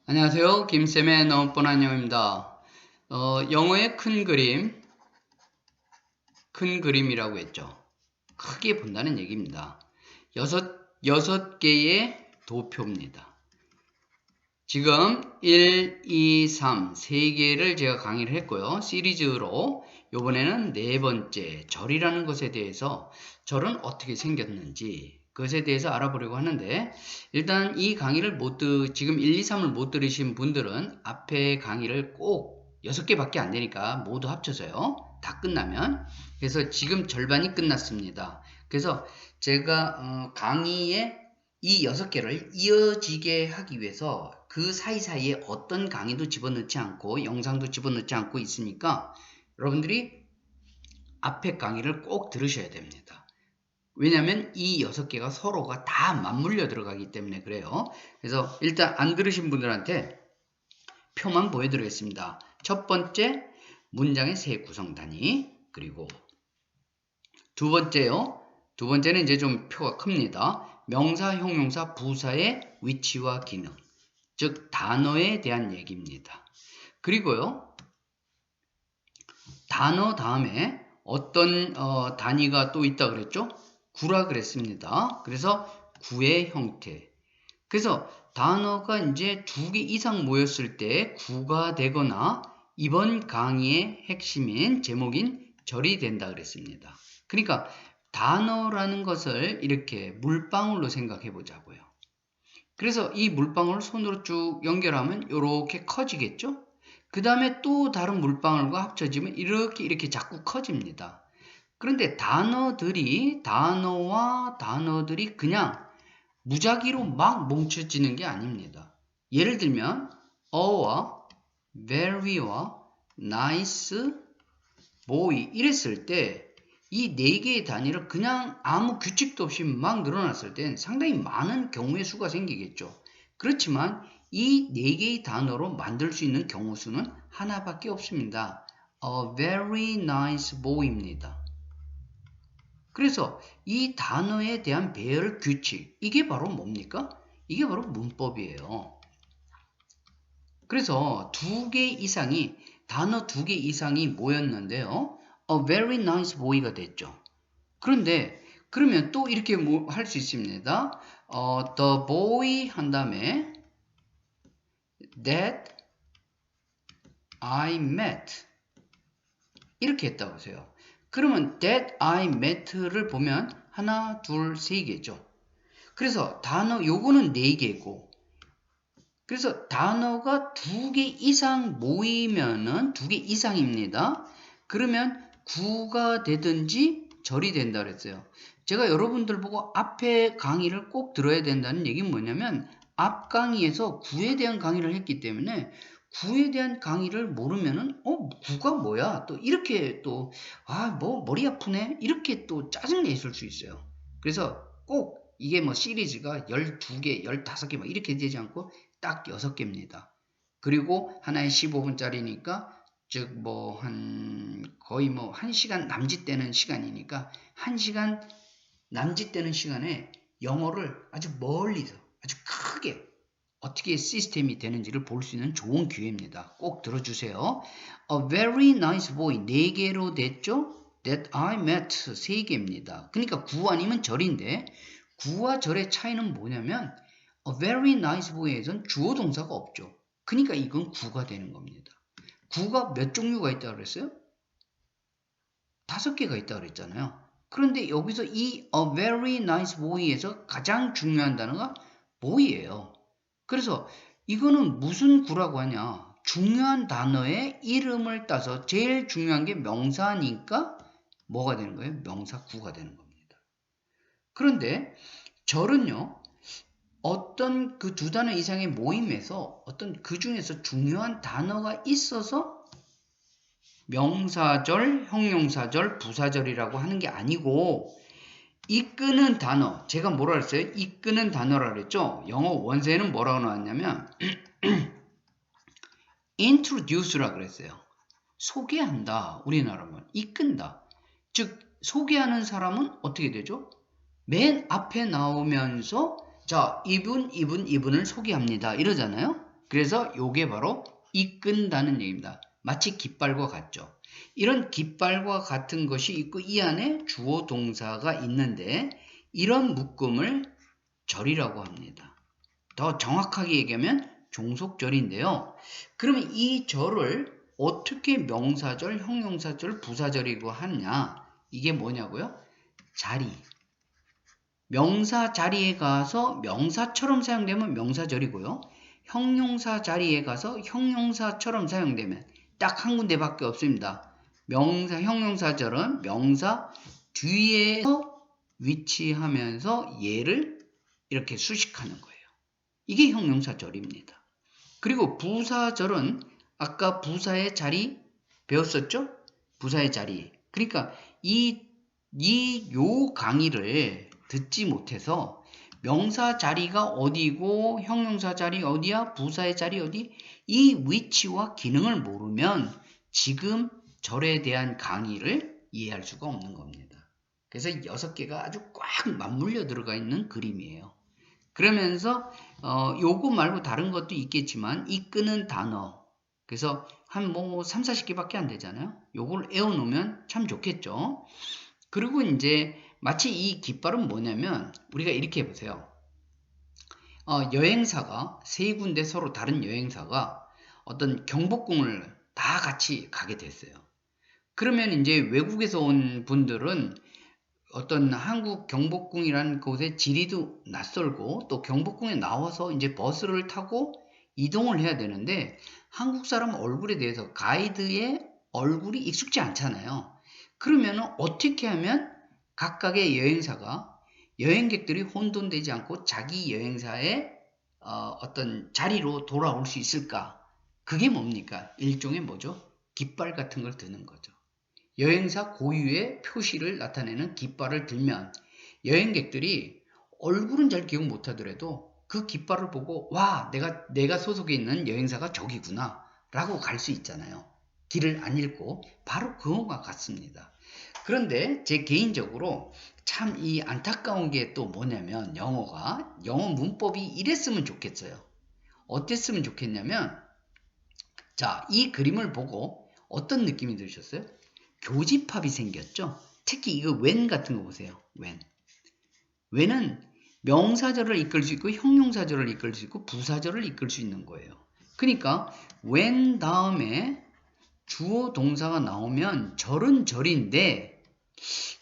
안녕하세요. 김쌤의 너무 뻔한 영어입니다. 영어의 큰 그림이라고 했죠. 크게 본다는 얘기입니다. 여섯 개의 도표입니다. 지금 1, 2, 3, 3개를 제가 강의를 했고요. 시리즈로 이번에는 네 번째 절이라는 것에 대해서 절은 어떻게 생겼는지 그것에 대해서 알아보려고 하는데 일단 이 강의를 지금 1, 2, 3을 못 들으신 분들은 앞에 강의를 꼭 6개밖에 안 되니까 모두 합쳐서요. 다 끝나면. 그래서 지금 절반이 끝났습니다. 그래서 제가 강의에 이 6개를 이어지게 하기 위해서 그 사이사이에 어떤 강의도 집어넣지 않고 영상도 집어넣지 않고 있으니까 여러분들이 앞에 강의를 꼭 들으셔야 됩니다. 왜냐하면 이 6개가 서로가 다 맞물려 들어가기 때문에 그래요. 그래서 일단 안 들으신 분들한테 표만 보여드리겠습니다. 첫 번째 문장의 세 구성 단위, 그리고 두 번째는 이제 좀 표가 큽니다. 명사, 형용사, 부사의 위치와 기능, 즉 단어에 대한 얘기입니다. 그리고요, 단어 다음에 어떤 단위가 또 있다 그랬죠? 구라 그랬습니다. 그래서 구의 형태. 그래서 단어가 이제 2개 이상 모였을 때 구가 되거나 이번 강의의 핵심인 제목인 절이 된다 그랬습니다. 그러니까 단어라는 것을 이렇게 물방울로 생각해 보자고요. 그래서 이 물방울을 손으로 쭉 연결하면 이렇게 커지겠죠? 그 다음에 또 다른 물방울과 합쳐지면 이렇게 자꾸 커집니다. 그런데 단어와 단어들이 그냥 무작위로 막 뭉쳐지는 게 아닙니다. 예를 들면 a와 very와 nice, boy 이랬을 때 이 4개의 단위를 그냥 아무 규칙도 없이 막 늘어났을 땐 상당히 많은 경우의 수가 생기겠죠. 그렇지만 이 4개의 단어로 만들 수 있는 경우 수는 하나밖에 없습니다. A very nice boy입니다. 그래서 이 단어에 대한 배열 규칙, 이게 바로 뭡니까? 이게 바로 문법이에요. 그래서 단어 2개 이상이 모였는데요. A very nice boy가 됐죠. 그러면 또 이렇게 할 수 있습니다. The boy 한 다음에 that I met 이렇게 했다고 하세요. 그러면 that I met를 보면 하나, 둘, 세 개죠. 그래서 요거는 4개고 그래서 단어가 2개 이상 모이면은 2개 이상입니다. 그러면 구가 되든지 절이 된다 그랬어요. 제가 여러분들 보고 앞에 강의를 꼭 들어야 된다는 얘기는 뭐냐면 앞 강의에서 구에 대한 강의를 했기 때문에 구에 대한 강의를 모르면은 구가 뭐야? 또 이렇게 머리 아프네? 이렇게 또 짜증내 있을 수 있어요. 그래서 꼭 이게 시리즈가 12개, 15개 이렇게 되지 않고 딱 6개입니다. 그리고 하나에 15분짜리니까 즉 거의 1시간 남짓되는 시간이니까 1시간 남짓되는 시간에 영어를 아주 멀리서 아주 크게 어떻게 시스템이 되는지를 볼 수 있는 좋은 기회입니다. 꼭 들어주세요. A very nice boy 4개로 됐죠? That I met 3개입니다. 그러니까 구 아니면 절인데 구와 절의 차이는 뭐냐면 A very nice boy에선 주어 동사가 없죠. 그러니까 이건 구가 되는 겁니다. 구가 몇 종류가 있다고 그랬어요? 5개가 있다고 그랬잖아요. 그런데 여기서 이 A very nice boy에서 가장 중요한 단어가 boy예요. 그래서 이거는 무슨 구라고 하냐? 중요한 단어의 이름을 따서 제일 중요한 게 명사니까 뭐가 되는 거예요? 명사 구가 되는 겁니다. 그런데 절은요. 어떤 그 2단어 이상의 모임에서 어떤 그 중에서 중요한 단어가 있어서 명사절, 형용사절, 부사절이라고 하는 게 아니고 이끄는 단어, 제가 뭐라 그랬어요? 이끄는 단어라 그랬죠? 영어 원세는 뭐라고 나왔냐면 introduce라 그랬어요. 소개한다. 우리나라면 이끈다. 즉 소개하는 사람은 어떻게 되죠? 맨 앞에 나오면서 자, 이분을 소개합니다. 이러잖아요. 그래서 요게 바로 이끈다는 얘기입니다. 마치 깃발과 같죠. 이런 깃발과 같은 것이 있고 이 안에 주어 동사가 있는데 이런 묶음을 절이라고 합니다. 더 정확하게 얘기하면 종속절인데요. 그러면 이 절을 어떻게 명사절, 형용사절, 부사절이고 하냐? 이게 뭐냐고요? 자리. 명사 자리에 가서 명사처럼 사용되면 명사절이고요. 형용사 자리에 가서 형용사처럼 사용되면 딱 한 군데밖에 없습니다. 형용사절은 명사 뒤에서 위치하면서 얘를 이렇게 수식하는 거예요. 이게 형용사절입니다. 그리고 부사절은 아까 부사의 자리 배웠었죠? 부사의 자리. 그러니까 요 강의를 듣지 못해서 명사 자리가 어디고 형용사 자리 어디야? 부사의 자리 어디? 이 위치와 기능을 모르면 지금 절에 대한 강의를 이해할 수가 없는 겁니다. 그래서 6개가 아주 꽉 맞물려 들어가 있는 그림이에요. 그러면서 요거 말고 다른 것도 있겠지만 이끄는 단어 그래서 한 3, 40개밖에 안 되잖아요. 요걸 외워놓으면 참 좋겠죠. 그리고 이제 마치 이 깃발은 뭐냐면 우리가 이렇게 해보세요. 여행사가 세 군데 서로 다른 여행사가 어떤 경복궁을 다 같이 가게 됐어요. 그러면 이제 외국에서 온 분들은 어떤 한국 경복궁이라는 곳의 지리도 낯설고 또 경복궁에 나와서 이제 버스를 타고 이동을 해야 되는데 한국 사람 얼굴에 대해서 가이드의 얼굴이 익숙지 않잖아요. 그러면 어떻게 하면 각각의 여행사가 여행객들이 혼돈되지 않고 자기 여행사의 어떤 자리로 돌아올 수 있을까? 그게 뭡니까? 일종의 뭐죠? 깃발 같은 걸 드는 거죠. 여행사 고유의 표시를 나타내는 깃발을 들면 여행객들이 얼굴은 잘 기억 못하더라도 그 깃발을 보고 와 내가 소속해 있는 여행사가 저기구나 라고 갈 수 있잖아요. 길을 안 잃고 바로 그거와 같습니다. 그런데 제 개인적으로 참 이 안타까운 게 또 뭐냐면 영어 문법이 이랬으면 좋겠어요. 어땠으면 좋겠냐면 자, 이 그림을 보고 어떤 느낌이 드셨어요? 교집합이 생겼죠. 특히 이거 when 같은 거 보세요. when은 명사절을 이끌 수 있고 형용사절을 이끌 수 있고 부사절을 이끌 수 있는 거예요. 그러니까 when 다음에 주어 동사가 나오면 절은 절인데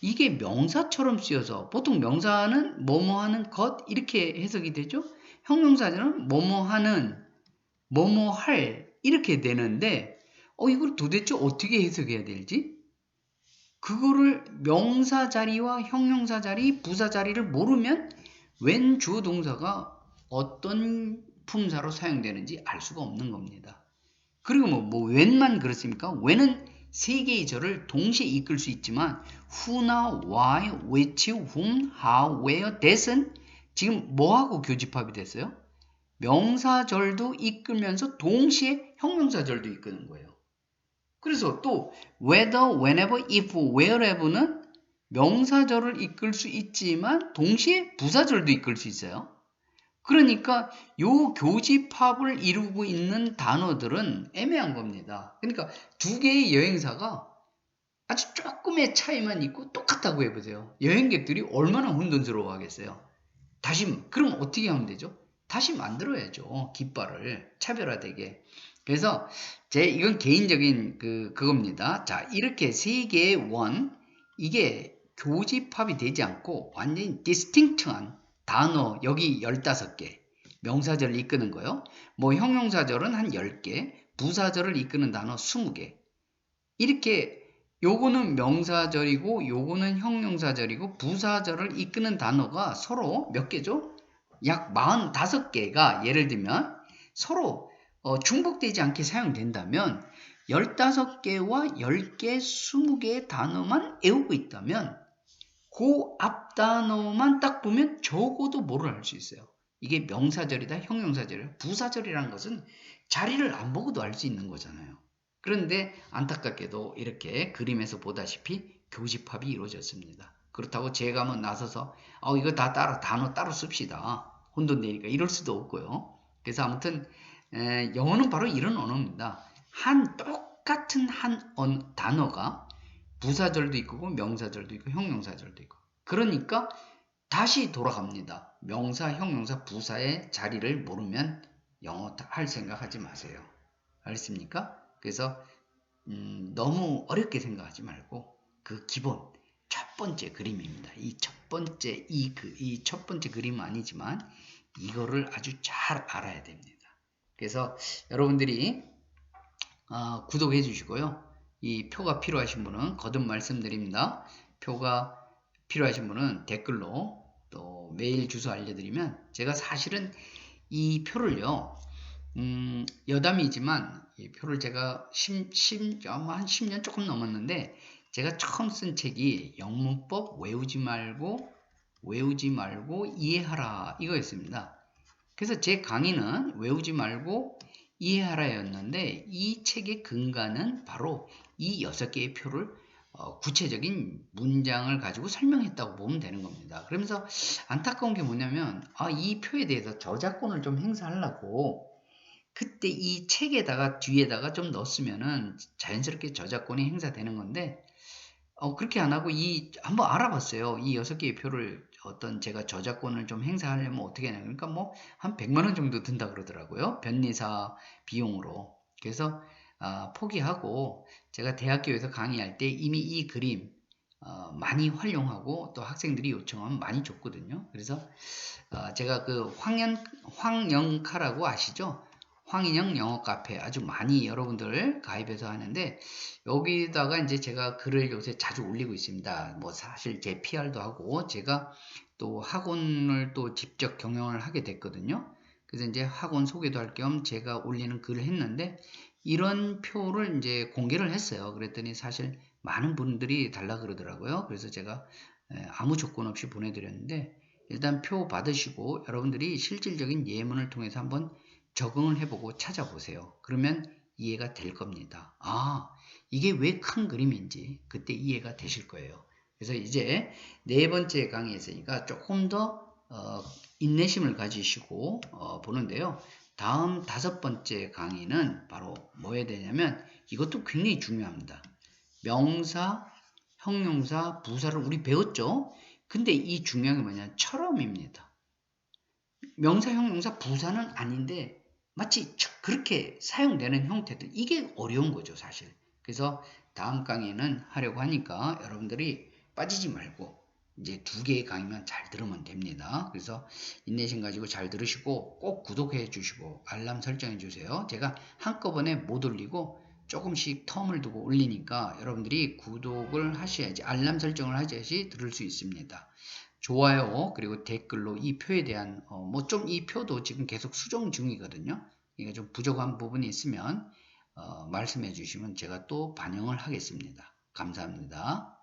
이게 명사처럼 쓰여서 보통 명사는 뭐뭐 하는 것 이렇게 해석이 되죠. 형용사절은 뭐뭐 하는 뭐뭐 할 이렇게 되는데 이걸 도대체 어떻게 해석해야 될지 그거를 명사 자리와 형용사 자리, 부사 자리를 모르면 when 주어 동사가 어떤 품사로 사용되는지 알 수가 없는 겁니다. 그리고 when만 그렇습니까? when은 세 개의 절을 동시에 이끌 수 있지만 who나 why, which, whom, how, where, that은 지금 뭐하고 교집합이 됐어요? 명사절도 이끌면서 동시에 형용사절도 이끄는 거예요. 그래서 또 whether, whenever, if, wherever는 명사절을 이끌 수 있지만 동시에 부사절도 이끌 수 있어요. 그러니까 요 교집합을 이루고 있는 단어들은 애매한 겁니다. 그러니까 두 개의 여행사가 아주 조금의 차이만 있고 똑같다고 해보세요. 여행객들이 얼마나 혼돈스러워 하겠어요. 그럼 어떻게 하면 되죠? 다시 만들어야죠. 깃발을 차별화되게. 그래서 이건 개인적인 그겁니다. 자, 이렇게 세 개의 원 이게 교집합이 되지 않고 완전히 디스팅트한 단어 여기 15개 명사절을 이끄는 거요. 형용사절은 한 10개, 부사절을 이끄는 단어 20개. 이렇게 요거는 명사절이고 요거는 형용사절이고 부사절을 이끄는 단어가 서로 몇 개죠? 약 45개가 예를 들면 서로 중복되지 않게 사용된다면 15개와 10개, 20개의 단어만 외우고 있다면 그 앞 단어만 딱 보면 적어도 뭐를 알 수 있어요. 이게 명사절이다, 형용사절이다, 부사절이라는 것은 자리를 안 보고도 알 수 있는 거잖아요. 그런데 안타깝게도 이렇게 그림에서 보다시피 교집합이 이루어졌습니다. 그렇다고 제가 나서서 이거 다 단어 따로 씁시다. 혼돈되니까 이럴 수도 없고요. 그래서 아무튼 영어는 바로 이런 언어입니다. 똑같은 단어가 부사절도 있고 명사절도 있고 형용사절도 있고 그러니까 다시 돌아갑니다. 명사, 형용사, 부사의 자리를 모르면 영어 할 생각하지 마세요. 알겠습니까? 그래서 너무 어렵게 생각하지 말고 그 기본 첫 번째 그림입니다. 이 첫 번째 그림은 아니지만 이거를 아주 잘 알아야 됩니다. 그래서 여러분들이 구독해 주시고요. 이 표가 필요하신 분은 거듭 말씀드립니다. 표가 필요하신 분은 댓글로 또 메일 주소 알려드리면 제가 사실은 이 표를요 여담이지만 이 표를 제가 한 10년 조금 넘었는데 제가 처음 쓴 책이 영문법 외우지 말고 이해하라 이거였습니다. 그래서 제 강의는 외우지 말고 이해하라였는데 이 책의 근간은 바로 이 6개의 표를 구체적인 문장을 가지고 설명했다고 보면 되는 겁니다. 그러면서 안타까운 게 뭐냐면 이 표에 대해서 저작권을 좀 행사하려고 그때 이 책에다가 뒤에다가 좀 넣었으면은 자연스럽게 저작권이 행사되는 건데 그렇게 안 하고 한번 알아봤어요. 이 6개의 표를 제가 저작권을 좀 행사하려면 어떻게 하냐. 그러니까 뭐 한 100만 원 정도 든다 그러더라고요. 변리사 비용으로. 그래서 포기하고 제가 대학교에서 강의할 때 이미 이 그림 많이 활용하고 또 학생들이 요청하면 많이 줬거든요. 그래서 제가 그 황영카라고 아시죠? 황인영 영어 카페 아주 많이 여러분들 가입해서 하는데 여기다가 이제 제가 글을 요새 자주 올리고 있습니다. 뭐 사실 제 PR도 하고 제가 또 학원을 또 직접 경영을 하게 됐거든요. 그래서 이제 학원 소개도 할 겸 제가 올리는 글을 했는데 이런 표를 이제 공개를 했어요. 그랬더니 사실 많은 분들이 달라 그러더라고요. 그래서 제가 아무 조건 없이 보내드렸는데 일단 표 받으시고 여러분들이 실질적인 예문을 통해서 한번 적응을 해보고 찾아보세요. 그러면 이해가 될 겁니다. 이게 왜 큰 그림인지 그때 이해가 되실 거예요. 그래서 이제 4번째 강의였으니까 조금 더 인내심을 가지시고 보는데요. 다음 5번째 강의는 바로 뭐 해야 되냐면 이것도 굉장히 중요합니다. 명사, 형용사, 부사를 우리 배웠죠? 근데 이 중요한 게 뭐냐? 처럼입니다. 명사, 형용사, 부사는 아닌데 마치 그렇게 사용되는 형태들 이게 어려운 거죠 사실. 그래서 다음 강의는 하려고 하니까 여러분들이 빠지지 말고 이제 2개의 강의만 잘 들으면 됩니다. 그래서 인내심 가지고 잘 들으시고 꼭 구독해 주시고 알람 설정해 주세요. 제가 한꺼번에 못 올리고 조금씩 텀을 두고 올리니까 여러분들이 구독을 하셔야지 알람 설정을 하셔야지 들을 수 있습니다. 좋아요 그리고 댓글로 이 표에 대한 뭐 좀 이 표도 지금 계속 수정 중이거든요. 이게 좀 부족한 부분이 있으면 말씀해 주시면 제가 또 반영을 하겠습니다. 감사합니다.